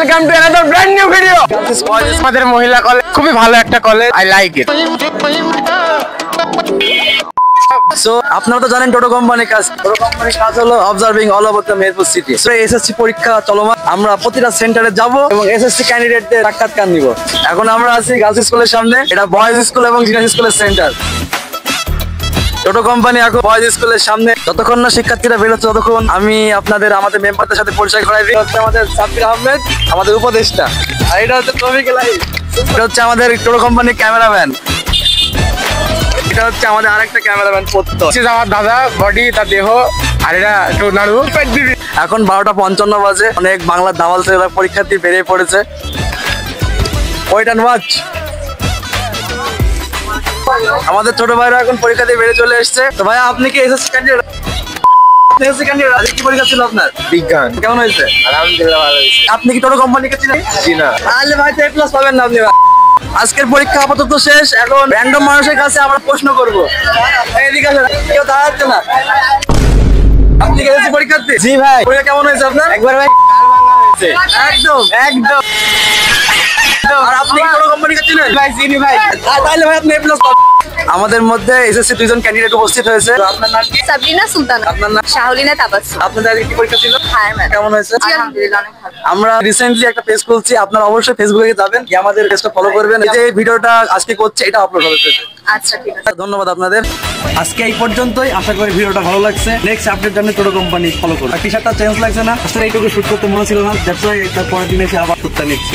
Welcome to another brand new video. আমাদের মহিলা college খুবই ভালো একটা college, I like it. So আপনারা তো জানেন টোটো কোম্পানির কাজ হলো observing all over the Meherpur city. So SSC পরীক্ষা চলমান, আমরা প্রতিটা সেন্টারে যাব এবং এসএসসি ক্যান্ডিডেটদের সাক্ষাৎকার নিব। এখন আমরা আছি গার্লস স্কুলের সামনে, এটা বয়েজ স্কুল এবং জিনিয়াস স্কুলের সেন্টার। টোটো কোম্পানি এখন বয়েজ স্কুলের সামনে। যতক্ষণ না শিক্ষার্থীরা বেরোচ্ছে ততক্ষণ আমি আমাদের মেম্বারদের সাথে পরিচয় করাই দিই। হচ্ছে আমাদের সাব্বির আহমেদ, আমাদের উপদেষ্টা, আর এটা হচ্ছে টপিক লাইভ। এটা হচ্ছে আমাদের টোটো কোম্পানির ক্যামেরাম্যান। এটা হচ্ছে আমাদের আরেকটা ক্যামেরাম্যান পত্ত। আমার দাদা বডি, তার দেহ, আর এটা একটু নাড়ু। এখন 12:55 বাজে। অনেক বাংলার দামাল ছেলেরা পরীক্ষার্থী বেরিয়ে পড়েছে। Wait and watch. আমাদের ছোট ভাইরা এখন পরীক্ষা দিয়ে বেরিয়ে চলে এসছে। তো ভাই আপনি কি এসএসসি ক্যান্ডিডেট? এসএসসি ক্যান্ডিডেট, আজকে কি পরীক্ষা ছিল আপনার? বিজ্ঞান। কেমন হয়েছে? আলহামদুলিল্লাহ ভালো হয়েছে। আপনি কি টোটো কোম্পানিকে চিনেন? জি না। তাহলে ভাই তো A+ পাবেন না আপনি। আজকের পরীক্ষা আপাতত শেষ। এখন র্যান্ডম মানুষের কাছে আমরা প্রশ্ন করব। এদিকে আসেন, কেউ দাঁড়াচ্ছে না। আপনি কি এসএসসি পরীক্ষার্থী? জি ভাই। পরীক্ষা কেমন হয়েছে আপনার? একবার ভাই হয়েছে। একদম একদম। আর আপনি কি টোটো কোম্পানিকে চিনেন? ভাই চিনি ভাই। তাহলে ভাই আপনি A+ পাবেন। আমাদের মধ্যে এসএসসি দুইজন ক্যান্ডিডেট উপস্থিত হয়েছে। আপনার নাম কি? সাবরিনা সুলতানা। আপনার নাম? শাহলিনা তাবাসসুম। আপনাদের আজকে কি পরীক্ষা ছিল? হ্যাঁ ম্যাম। কেমন হয়েছে? আলহামদুলিল্লাহ অনেক ভালো। আমরা রিসেন্টলি একটা পেজ খুলছি, আপনারা অবশ্যই ফেসবুকে যাবেন, গিয়ে আমাদের পেজটা ফলো করবেন। এই যে ভিডিওটা আজকে করছে এটা আপলোড হবে পেজে। আচ্ছা ঠিক আছে। ধন্যবাদ আপনাদের। আজকে এই পর্যন্তই। আশা করি ভিডিওটা ভালো লাগছে। নেক্সট আপডেট জানতে টোটো কোম্পানি ফলো করুন। টি-শার্টটা চেঞ্জ লাগছে না, আসলে এইটুকু শুট করতে মনে ছিল না, দ্যাটস ওয়াই এটা পরের দিন এসে আবার শুটটা নিচ্ছি।